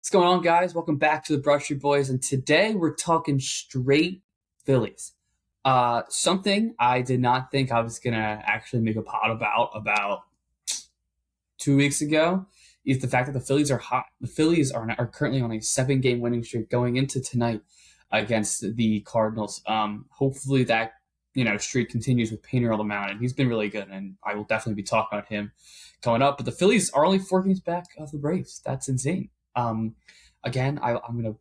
What's going on, guys? Welcome back to the Broad Street Boys, and today we're talking straight Phillies. Something I did not think I was gonna actually make a pod about 2 weeks ago is the fact that the Phillies are hot. The Phillies are currently on a 7 game winning streak going into tonight against the Cardinals. Hopefully that streak continues with Painter on the mound, and he's been really good, and I will definitely be talking about him coming up. But the Phillies are only 4 games back of the Braves. That's insane. Again, I'm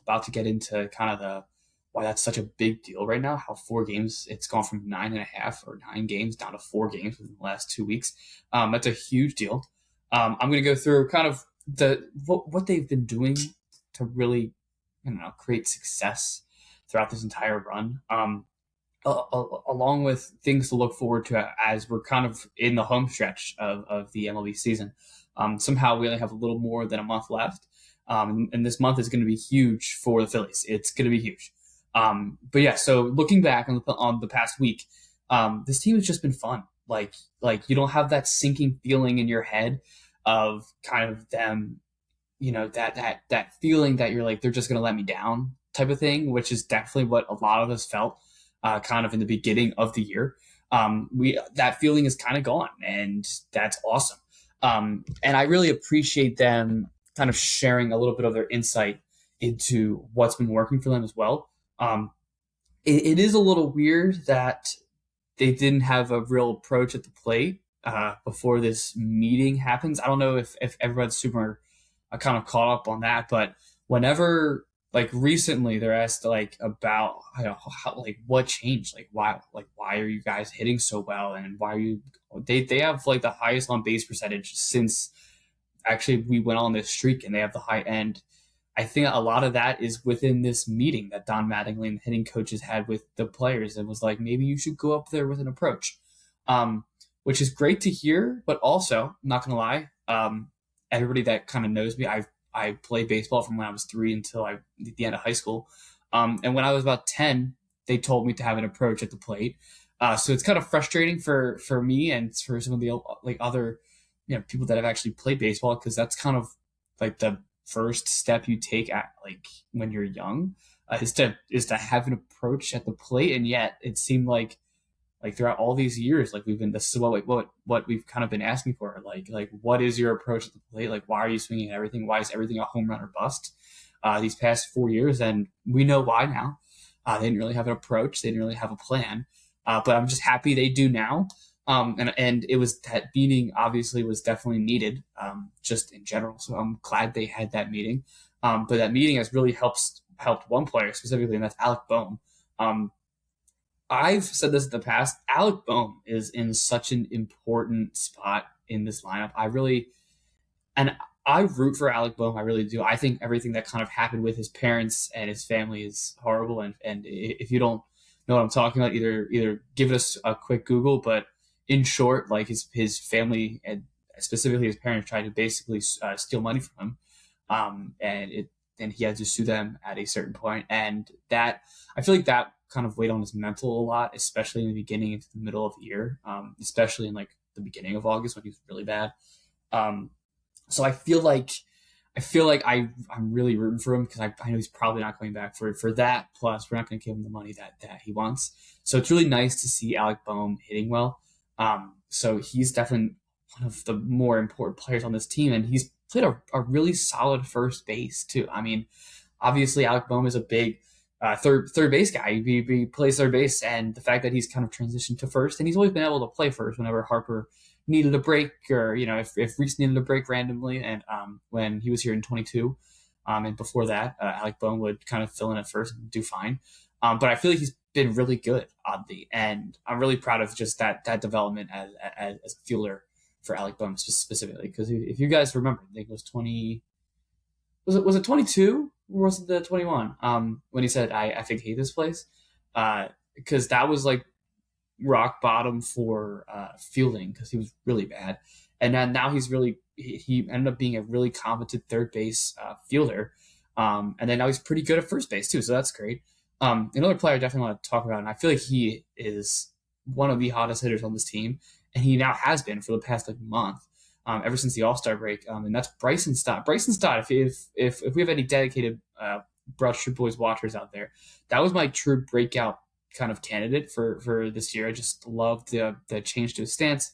about to get into kind of the why that's such a big deal right now. How 4 games, it's gone from 9.5 or 9 games down to 4 games within the last 2 weeks. That's a huge deal. I'm going to go through kind of what they've been doing to really, create success throughout this entire run. Along with things to look forward to as we're kind of in the home stretch of the MLB season. Somehow we only have a little more than a month left. And this month is going to be huge for the Phillies. It's going to be huge. But yeah, so looking back on the past week, this team has just been fun. Like you don't have that sinking feeling in your head of kind of them, that feeling that you're like, they're just going to let me down type of thing, which is definitely what a lot of us felt kind of in the beginning of the year. That feeling is kind of gone, and that's awesome. And I really appreciate them kind of sharing a little bit of their insight into what's been working for them as well. It is a little weird that they didn't have a real approach at the plate before this meeting happens. I don't know if everyone's super kind of caught up on that, but whenever like recently they're asked like about how like what changed, why are you guys hitting so well, and why are you they have like the highest on base percentage since actually we went on this streak, and they have the high end. I think a lot of that is within this meeting that Don Mattingly and the hitting coaches had with the players. It was like, maybe you should go up there with an approach, which is great to hear. But also, I'm not going to lie, everybody that kind of knows me, I played baseball from when I was 3 until the end of high school. And when I was about 10, they told me to have an approach at the plate. So it's kind of frustrating for me and for some of the like other people that have actually played baseball, because that's kind of like the first step you take at like when you're young, is to have an approach at the plate. And yet it seemed like throughout all these years, like this is what we've kind of been asking for. Like what is your approach at the plate? Like, why are you swinging at everything? Why is everything a home run or bust? These past 4 years, and we know why now. They didn't really have an approach. They didn't really have a plan. But I'm just happy they do now. And it was that meeting obviously was definitely needed, just in general. So I'm glad they had that meeting. But that meeting has really helped one player specifically, and that's Alec Bohm. I've said this in the past. Alec Bohm is in such an important spot in this lineup. And I root for Alec Bohm. I really do. I think everything that kind of happened with his parents and his family is horrible. And if you don't know what I'm talking about, either give us a quick Google. But in short, like his family and specifically his parents tried to basically steal money from him, and he had to sue them at a certain point, and that I feel like that kind of weighed on his mental a lot, especially in the beginning into the middle of the year, especially in like the beginning of August when he was really bad. So I feel like I'm really rooting for him, because I know he's probably not coming back for that. Plus, we're not going to give him the money that he wants. So it's really nice to see Alec Bohm hitting well. So he's definitely one of the more important players on this team, and he's played a really solid first base too. I mean, obviously Alec Bohm is a big third base guy. He plays third base, and the fact that he's kind of transitioned to first, and he's always been able to play first whenever Harper needed a break, or if Reese needed a break randomly, and when he was here in 22, and before that, Alec Bohm would kind of fill in at first and do fine. But I feel like he's been really good, oddly, and I'm really proud of just that development as a fielder for Alec Bohm specifically. Because if you guys remember, I think it was 20. Was it 22 or was it the 21? When he said, I think hate this place, because that was like rock bottom for fielding, because he was really bad, and then now he ended up being a really competent third base fielder, and then now he's pretty good at first base too, so that's great. Another player I definitely want to talk about, and I feel like he is one of the hottest hitters on this team, and he now has been for the past like month, ever since the All-Star break, and that's Bryson Stott. Bryson Stott, if we have any dedicated Broad Street Boys watchers out there, that was my true breakout kind of candidate for this year. I just loved the change to his stance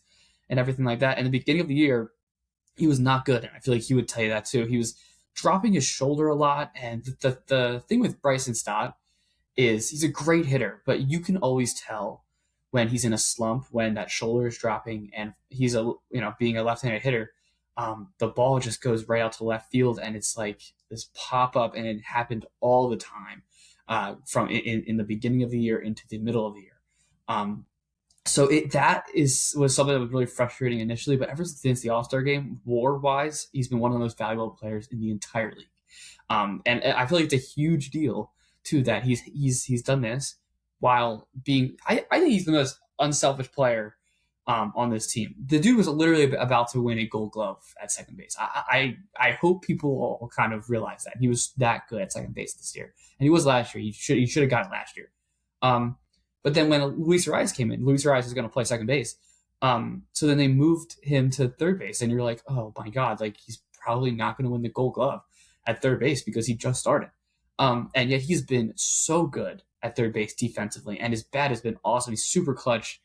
and everything like that. And the beginning of the year, he was not good, and I feel like he would tell you that too. He was dropping his shoulder a lot, and the thing with Bryson Stott is he's a great hitter, but you can always tell when he's in a slump, when that shoulder is dropping, and he's being a left-handed hitter, the ball just goes right out to left field, and it's like this pop up, and it happened all the time from in the beginning of the year into the middle of the year. So was something that was really frustrating initially, but ever since the All-Star game, WAR-wise, he's been one of the most valuable players in the entire league. And I feel like it's a huge deal too that he's done this while being. I think he's the most unselfish player on this team. The dude was literally about to win a Gold Glove at second base. I hope people all kind of realize that he was that good at second base this year, and he was last year. He should have gotten last year. But then when Luis Arias came in, Luis Arias is going to play second base. So then they moved him to third base, and you're like, oh my God, like he's probably not going to win the Gold Glove at third base because he just started. And yet he's been so good at third base defensively, and his bat has been awesome. He's super clutch,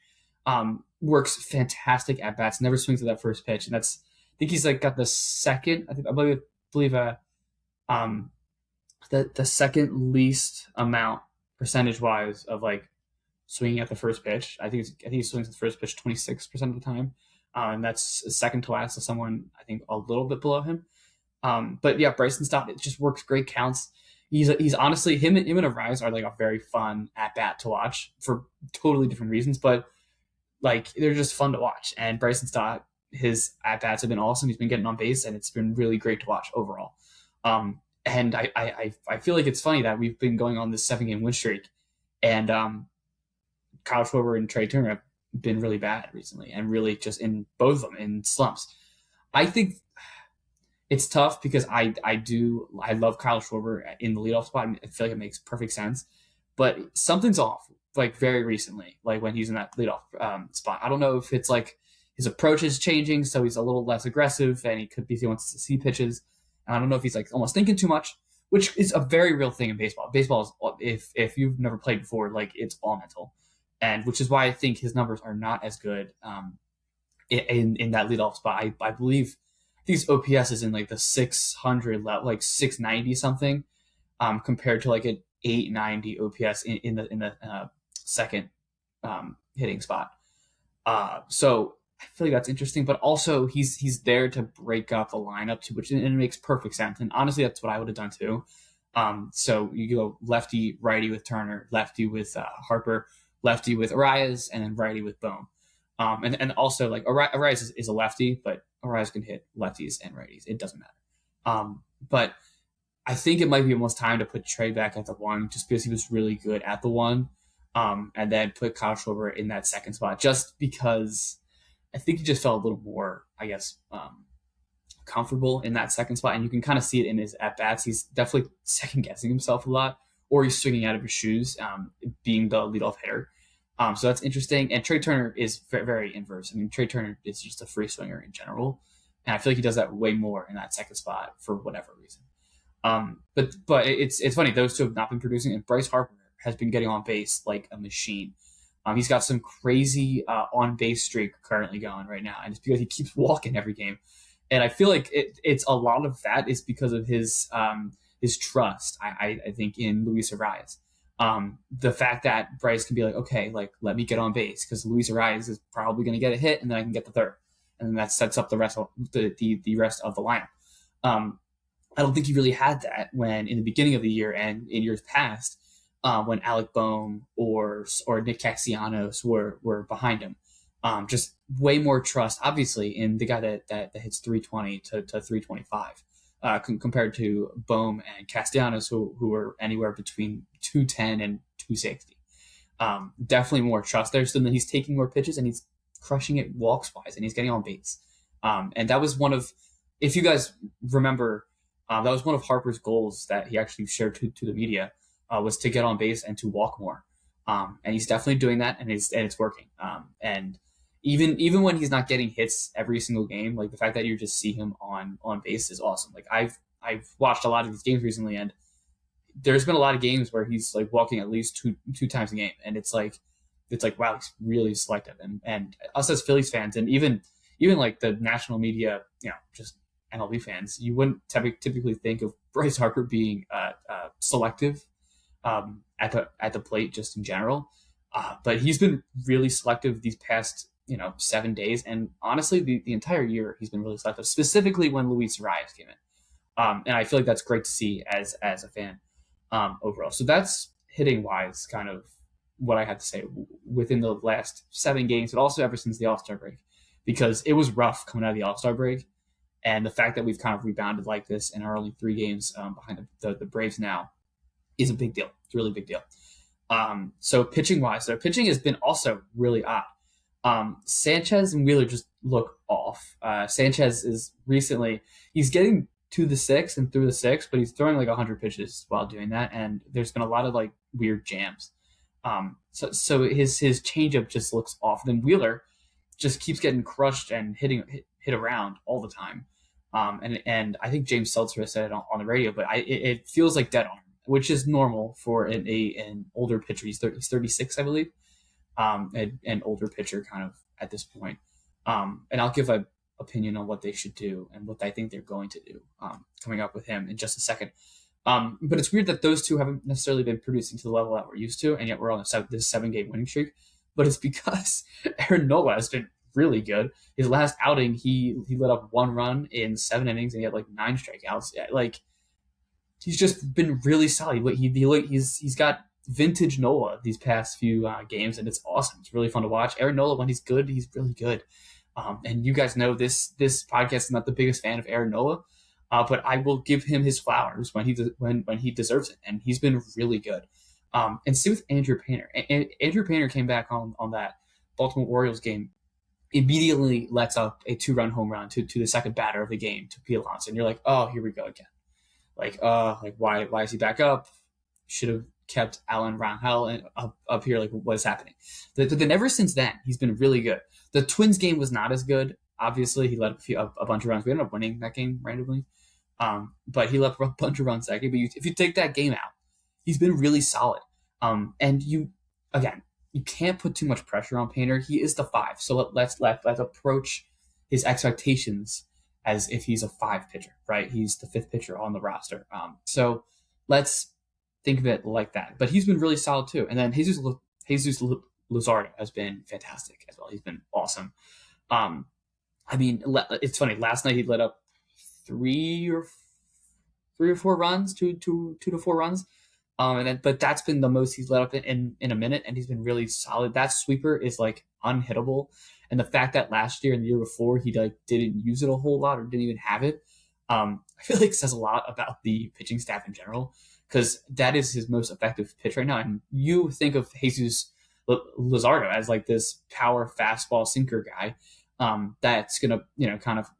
works fantastic at bats, never swings at that first pitch, and I think he's like got the second. I believe the second least amount percentage wise of like swinging at the first pitch. I think he swings at the first pitch 26% of the time, and that's second to last to someone I think a little bit below him. But yeah, Bryson Stott, it just works great counts. He's honestly him and Arias are like a very fun at bat to watch for totally different reasons, but like they're just fun to watch. And Bryson Stott, his at bats have been awesome. He's been getting on base, and it's been really great to watch overall. And I feel like it's funny that we've been going on this 7-game win streak, and Kyle Schwarber and Trey Turner have been really bad recently, and really just in both of them in slumps. I think it's tough because I love Kyle Schwarber in the leadoff spot. I feel like it makes perfect sense, but something's off. Like very recently, like when he's in that leadoff spot, I don't know if it's like his approach is changing, so he's a little less aggressive, and he wants to see pitches. And I don't know if he's like almost thinking too much, which is a very real thing in baseball. Baseball is, if you've never played before, like it's all mental, and which is why I think his numbers are not as good in that leadoff spot. I believe his OPS is in like the 600 level, like 690 something, compared to like an 890 OPS in the second hitting spot. So I feel like that's interesting, but also he's there to break up the lineup too, and it makes perfect sense. And honestly, that's what I would have done too. So you go lefty, righty with Turner, lefty with Harper, lefty with Arias, and then righty with Bohm. And also like Arias is a lefty, but Arias can hit lefties and righties. It doesn't matter. But I think it might be almost time to put Trey back at the one, just because he was really good at the one. And then put Kyle Schwarber in that second spot, just because I think he just felt a little more, I guess, comfortable in that second spot. And you can kind of see it in his at-bats. He's definitely second-guessing himself a lot, or he's swinging out of his shoes, being the leadoff hitter. So that's interesting. And Trey Turner is very, very inverse. I mean, Trey Turner is just a free swinger in general. And I feel like he does that way more in that second spot for whatever reason. But it's funny. Those two have not been producing. And Bryce Harper has been getting on base like a machine. He's got some crazy on base streak currently going right now, and it's because he keeps walking every game. And I feel like it's a lot of that is because of his trust. I think in Luis Arias, the fact that Bryce can be like, okay, like let me get on base because Luis Arias is probably going to get a hit, and then I can get the third, and then that sets up the rest of the rest of the lineup. I don't think he really had that when in the beginning of the year and in years past. When Alec Bohm or Nick Castellanos were behind him. Just way more trust, obviously, in the guy that hits 320 to 325 compared to Bohm and Castellanos, who are anywhere between 210 and 260. Definitely more trust there. So then he's taking more pitches and he's crushing it walks-wise, and he's getting on base. And that was one of, if you guys remember, that was one of Harper's goals that he actually shared to the media, was to get on base and to walk more. And he's definitely doing that, and it's working. And even when he's not getting hits every single game, like the fact that you just see him on base is awesome. Like I've watched a lot of these games recently, and there's been a lot of games where he's like walking at least two times a game, and it's like wow, he's really selective. And us as Phillies fans, and even like the national media, just MLB fans, you wouldn't typically think of Bryce Harper being selective at the plate just in general. But he's been really selective these past 7 days, and honestly, the entire year he's been really selective. Specifically when Luis Arias came in, and I feel like that's great to see as a fan overall. So that's hitting wise, kind of what I have to say within the last 7 games, but also ever since the All Star break, because it was rough coming out of the All Star break, and the fact that we've kind of rebounded like this in our only 3 games behind the Braves now is a big deal. It's a really big deal. So pitching wise, their pitching has been also really odd. Sanchez and Wheeler just look off. Sanchez is he's getting to the 6 and through the 6, but he's throwing like 100 pitches while doing that, and there's been a lot of like weird jams. So his changeup just looks off. Then Wheeler just keeps getting crushed and hit around all the time. And I think James Seltzer said it on the radio, but it feels like dead arm, which is normal for an older pitcher. He's 36, I believe. An older pitcher kind of at this point. And I'll give an opinion on what they should do and what I think they're going to do coming up with him in just a second. But it's weird that those two haven't necessarily been producing to the level that we're used to, and yet we're on this 7-game winning streak. But it's because Aaron Nola has been really good. His last outing, he let up 1 run in 7 innings, and he had like 9 strikeouts. Like he's just been really solid. He's got vintage Nola these past few games, and it's awesome. It's really fun to watch. Aaron Nola, when he's good, he's really good. And you guys know this podcast is not the biggest fan of Aaron Nola, but I will give him his flowers when he deserves it, and he's been really good. And same with Andrew Painter. Andrew Painter came back on that Baltimore Orioles game, immediately lets up a 2-run home run to the second batter of the game, to Pete Alonso, and you're like, oh, here we go again. Like why is he back up? Should have kept Alan Rangel up here. Like, what is happening? But then ever since then, he's been really good. The Twins game was not as good. Obviously, he let a bunch of runs. We ended up winning that game randomly, but he let a bunch of runs that game. But if you take that game out, he's been really solid. And you can't put too much pressure on Painter. He is the 5, so let's approach his expectations as if he's a 5 pitcher, right? He's the 5th pitcher on the roster. So let's think of it like that. But he's been really solid too. And then Jesus Luzardo has been fantastic as well. He's been awesome. I mean, it's funny. Last night he let up 3 or 4 runs, 2 to 4 runs. But that's been the most he's let up in a minute, and he's been really solid. That sweeper is like unhittable, and the fact that last year and the year before he like didn't use it a whole lot or didn't even have it, I feel like says a lot about the pitching staff in general, because that is his most effective pitch right now. And you think of Jesus Luzardo as like this power fastball sinker guy that's gonna kind of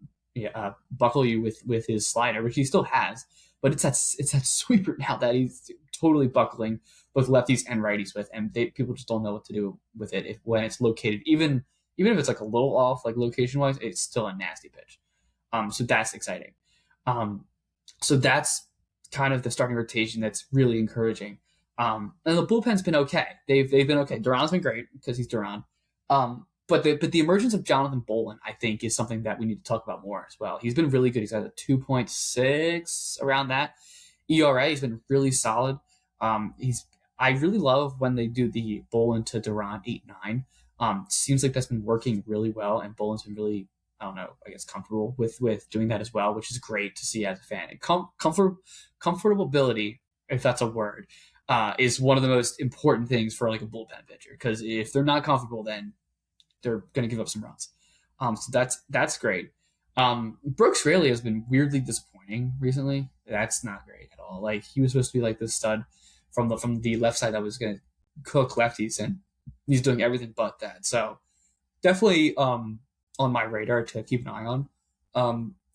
buckle you with his slider, which he still has, but it's that sweeper now that he's totally buckling both lefties and righties with, and people just don't know what to do with it when it's located. Even if it's like a little off, like location wise, it's still a nasty pitch. So that's exciting. So that's kind of the starting rotation that's really encouraging. And the bullpen's been okay. They've been okay. Duran's been great because he's Duran. But the emergence of Jonathan Bolin, I think, is something that we need to talk about more as well. He's been really good. He's at a 2.6 around that. ERA, he's been really solid. I really love when they do the Bolin to Duran 8-9. Seems like that's been working really well, and Bolin's been really, I don't know, I guess comfortable with doing that as well, which is great to see as a fan. And comfortability, if that's a word, is one of the most important things for like a bullpen pitcher, because if they're not comfortable, then they're going to give up some runs. So that's great. Brooks Raley has been weirdly disappointing recently. That's not great at all. Like, he was supposed to be like this stud from the left side that was going to cook lefties, and he's doing everything but that. So definitely on my radar to keep an eye on.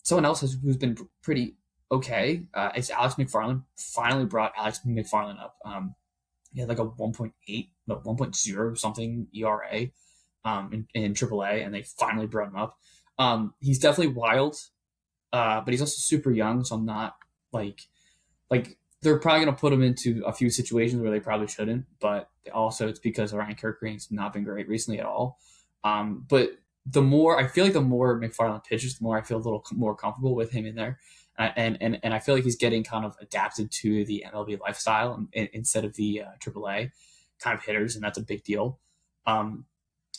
Someone else who's been pretty okay is Alex McFarland. Finally brought Alex McFarland up. He had like a 1.8, no 1.0 something ERA. in AAA, and they finally brought him up. He's definitely wild, but he's also super young, so I'm not like they're probably going to put him into a few situations where they probably shouldn't, but also it's because Ryan Kirkring's not been great recently at all. But the more McFarland pitches, the more I feel a little more comfortable with him in there. And I feel like he's getting kind of adapted to the MLB lifestyle instead of the AAA kind of hitters, and that's a big deal.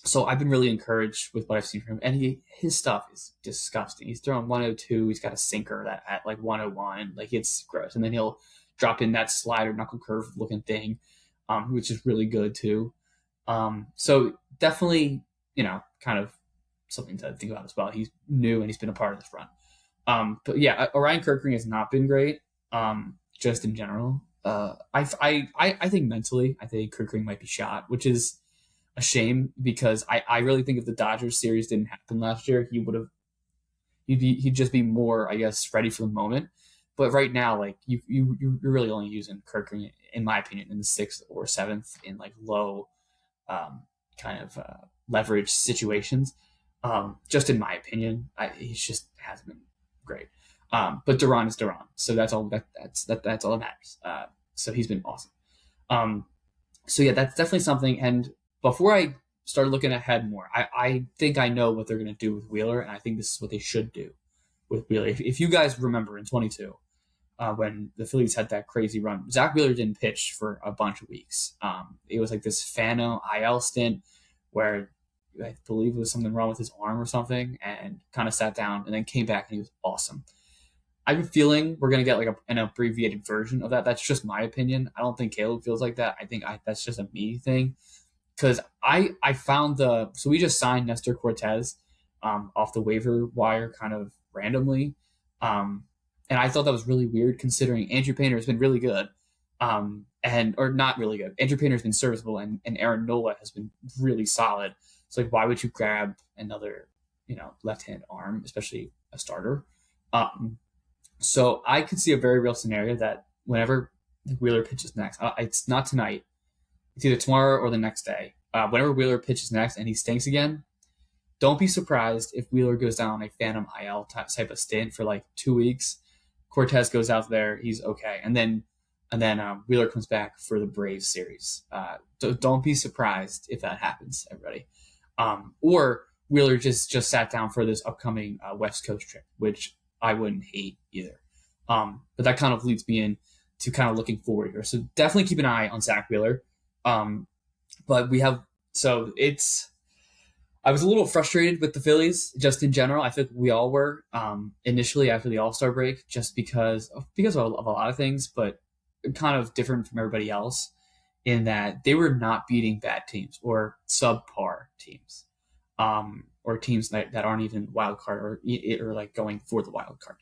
So I've been really encouraged with what I've seen from him, and his stuff is disgusting. He's throwing 102. He's got a sinker that at like 101, like it's gross, and then he'll drop in that slider knuckle curve looking thing, which is really good too. So definitely, kind of something to think about as well. He's new and he's been a part of this run. But yeah, Orion Kirkring has not been great. Just in general. I think mentally, I think Kirkring might be shot, which is a shame because I really think if the Dodgers series didn't happen last year, he'd just be more, I guess, ready for the moment. But right now, like you're really only using Kirkring, in my opinion, in the 6th or 7th in like low kind of leverage situations. Just in my opinion, he just hasn't been great. But Duran is Duran, so that's all that's all that matters. So he's been awesome. So yeah, that's definitely something. And before I start looking ahead more, I think I know what they're going to do with Wheeler, and I think this is what they should do with Wheeler. If you guys remember in 22, when the Phillies had that crazy run, Zach Wheeler didn't pitch for a bunch of weeks. It was like this Fano IL stint where I believe it was something wrong with his arm or something, and kind of sat down and then came back and he was awesome. I have a feeling we're going to get like an abbreviated version of that. That's just my opinion. I don't think Caleb feels like that. I think that's just a me thing. Because I found so we just signed Nestor Cortez off the waiver wire kind of randomly. And I thought that was really weird considering Andrew Painter has been really good. Or not really good. Andrew Painter has been serviceable and Aaron Nola has been really solid. It's like, why would you grab another, left-hand arm, especially a starter? So I could see a very real scenario that whenever Wheeler pitches next, it's not tonight. It's either tomorrow or the next day. Whenever Wheeler pitches next and he stinks again, don't be surprised if Wheeler goes down on a phantom IL type of stint for like 2 weeks. Cortez goes out there, he's okay, and then Wheeler comes back for the Braves series. Don't be surprised if that happens, everybody. Or Wheeler just sat down for this upcoming West Coast trip, which I wouldn't hate either. But that kind of leads me in to kind of looking forward here. So definitely keep an eye on Zach Wheeler. But I was a little frustrated with the Phillies just in general. I think we all were initially after the All-Star break, just because of a lot of things, but kind of different from everybody else in that they were not beating bad teams or subpar teams, or teams that aren't even wild card or like going for the wild card.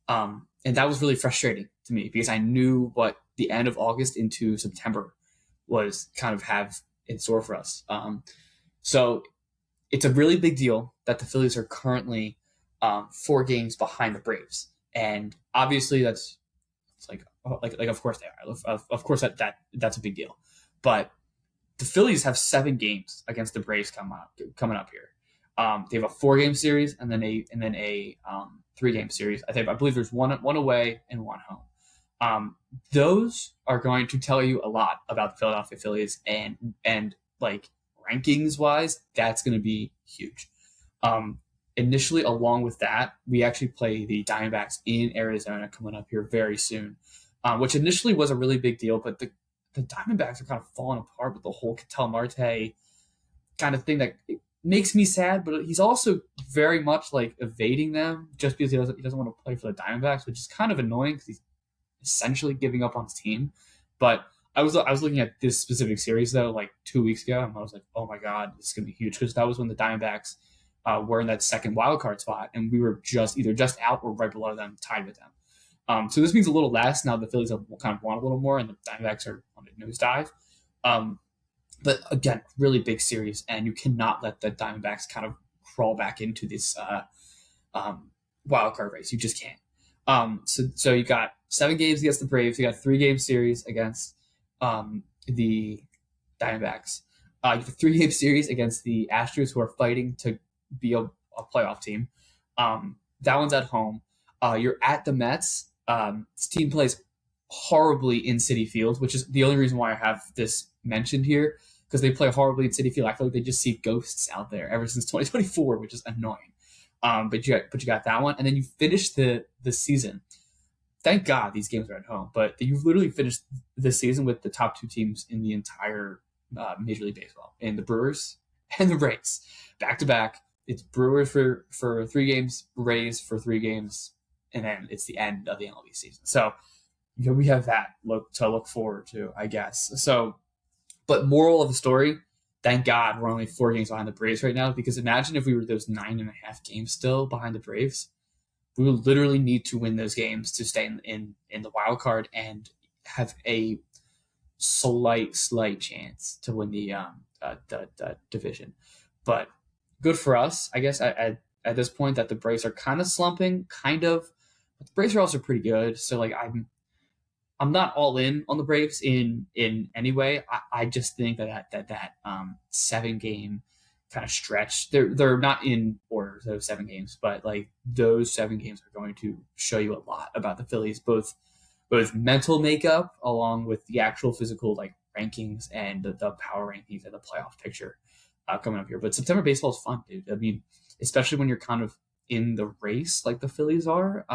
And that was really frustrating to me because I knew what the end of August into September was kind of have in store for us. So it's a really big deal that the Phillies are currently 4 games behind the Braves, and obviously it's like of course they are. Of course that's a big deal, but the Phillies have 7 games against the Braves coming up here. They have a 4-game series and then a 3-game series. I believe there's one away and 1 home. Those are going to tell you a lot about the Philadelphia Phillies and like rankings wise, that's going to be huge. Initially, along with that, we actually play the Diamondbacks in Arizona coming up here very soon, which initially was a really big deal, but the Diamondbacks are kind of falling apart with the whole Ketel Marte kind of thing that makes me sad, but he's also very much like evading them just because he doesn't want to play for the Diamondbacks, which is kind of annoying because he's essentially giving up on his team. But I was looking at this specific series though, like 2 weeks ago, and I was like, oh my god, this is gonna be huge because that was when the Diamondbacks were in that second wild card spot, and we were either just out or right below them, tied with them. So this means a little less now. The Phillies have kind of won a little more, and the Diamondbacks are on a nosedive. But again, really big series, and you cannot let the Diamondbacks kind of crawl back into this wild card race. You just can't. So you got 7 games against the Braves. You got 3-game series against the Diamondbacks. You have a 3-game series against the Astros, who are fighting to be a playoff team. That one's at home. You're at the Mets. This team plays horribly in Citi Field, which is the only reason why I have this mentioned here, because they play horribly in Citi Field. I feel like they just see ghosts out there ever since 2024, which is annoying. But you got that one, and then you finish the season. Thank God these games are at home, but you've literally finished the season with the top two teams in the entire Major League Baseball, in the Brewers and the Rays, back to back. It's Brewers for 3 games, Rays for 3 games, and then it's the end of the MLB season. So we have that to look forward to, I guess. So, but moral of the story, thank God we're only 4 games behind the Braves right now, because imagine if we were those 9.5 games still behind the Braves. We will literally need to win those games to stay in the wild card and have a slight chance to win the division. But good for us, I guess, at this point, that the Braves are kind of slumping, kind of. But the Braves are also pretty good. So like I'm not all in on the Braves in any way. I just think that 7-game kind of stretch. They're not in order, those 7 games, but like those 7 games are going to show you a lot about the Phillies, both mental makeup along with the actual physical like rankings and the power rankings and the playoff picture coming up here. But September baseball is fun, dude. I mean, especially when you're kind of in the race like the Phillies are.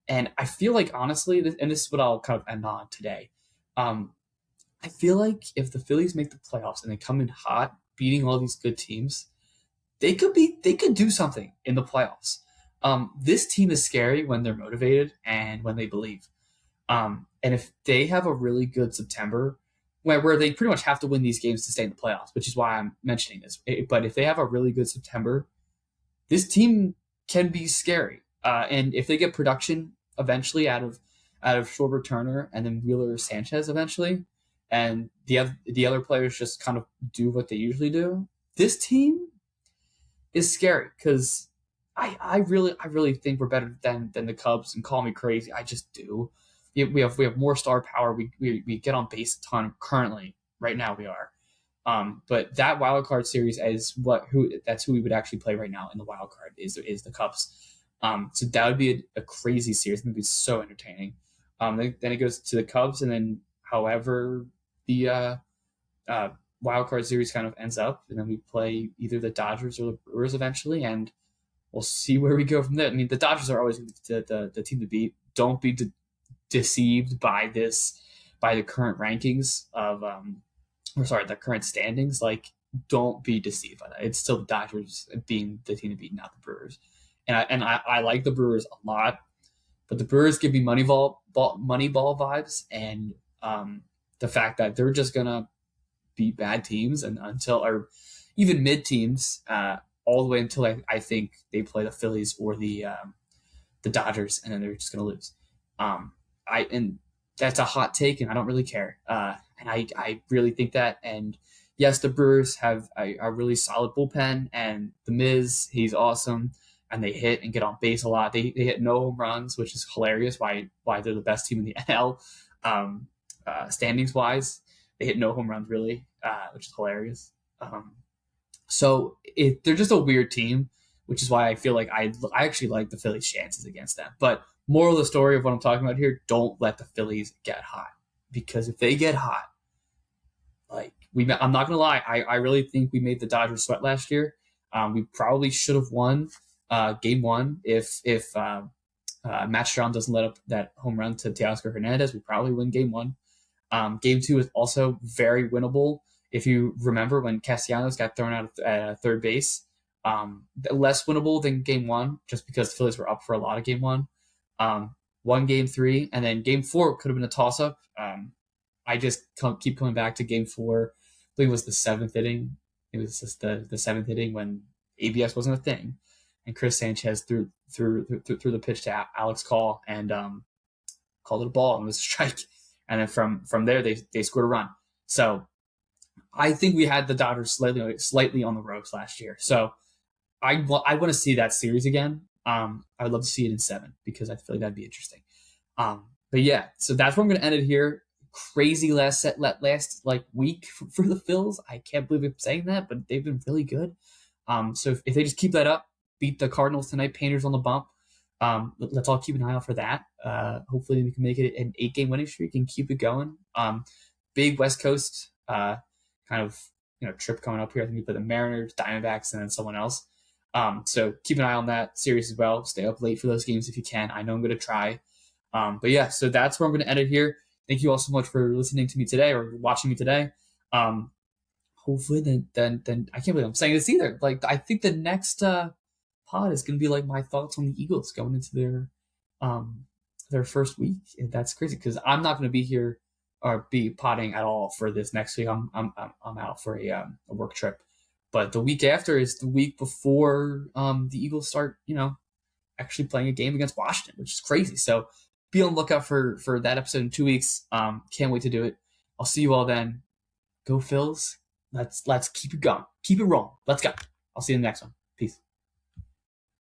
And I feel like, honestly, and this is what I'll kind of end on today. I feel like if the Phillies make the playoffs and they come in hot, beating all these good teams, they could do something in the playoffs. This team is scary when they're motivated and when they believe. And if they have a really good September, where they pretty much have to win these games to stay in the playoffs, which is why I'm mentioning this. But if they have a really good September, this team can be scary. And if they get production eventually out of Schwarber Turner and then Wheeler Sanchez eventually, and the other players just kind of do what they usually do, this team is scary, because I really think we're better than the Cubs, and call me crazy, I just do. We have more star power. We get on base a ton currently. Right now we are. But that wild card series is that's who we would actually play right now in the wild card is the Cubs. So that would be a crazy series. It would be so entertaining. Then it goes to the Cubs, and then however the wild card series kind of ends up, and then we play either the Dodgers or the Brewers eventually, and we'll see where we go from there. I mean, the Dodgers are always the team to beat. Don't be deceived by the current rankings of the current standings. Like, don't be deceived by that. It's still the Dodgers being the team to beat, not the Brewers. And I like the Brewers a lot, but the Brewers give me Moneyball vibes, and the fact that they're just gonna beat bad teams and or even mid teams all the way until I think they play the Phillies or the Dodgers, and then they're just gonna lose. And that's a hot take, and I don't really care. And I really think that. And yes, the Brewers have a really solid bullpen, and the Miz, he's awesome, and they hit and get on base a lot. They hit no home runs, which is hilarious. Why they're the best team in the NL standings wise. They hit no home runs really, which is hilarious. So they're just a weird team, which is why I feel like I actually like the Phillies' chances against them. But moral of the story of what I'm talking about here, don't let the Phillies get hot. Because if they get hot, like I'm not going to lie, I really think we made the Dodgers sweat last year. We probably should have won game 1 if Matt Strahm doesn't let up that home run to Teoscar Hernandez. We probably win game 1. Game 2 is also very winnable. If you remember when Castellanos got thrown out at third base, less winnable than game 1, just because the Phillies were up for a lot of game 1. Won game 3, and then game 4 could have been a toss-up. I just keep coming back to game 4. I believe it was the 7th inning. It was just the 7th inning when ABS wasn't a thing, and Chris Sanchez threw the pitch to Alex Call and called it a ball, and it was a strike. And then from there they scored a run. So I think we had the Dodgers slightly on the ropes last year. So I want to see that series again. I would love to see it in 7, because I feel like that'd be interesting. But yeah, so that's where I'm going to end it here. crazy last like week for the Phils. I can't believe I'm saying that, but they've been really good. So if they just keep that up, beat the Cardinals tonight, Painters on the bump. Let's all keep an eye out for that. Hopefully we can make it an 8-game winning streak and keep it going. Big West Coast kind of trip coming up here. I think we play the Mariners, Diamondbacks, and then someone else. So keep an eye on that series as well. Stay up late for those games if you can. I know I'm going to try. But yeah, so that's where I'm going to end it here. Thank you all so much for listening to me today or watching me today. Hopefully then I can't believe I'm saying this either. Like, I think the next pod is going to be like my thoughts on the Eagles going into their first week. And that's crazy because I'm not going to be here or be potting at all for this next week. I'm out for a work trip. But the week after is the week before the Eagles start, actually playing a game against Washington, which is crazy. So be on the lookout for that episode in 2 weeks. Can't wait to do it. I'll see you all then. Go Phils. Let's keep it going. Keep it rolling. Let's go. I'll see you in the next one. Peace.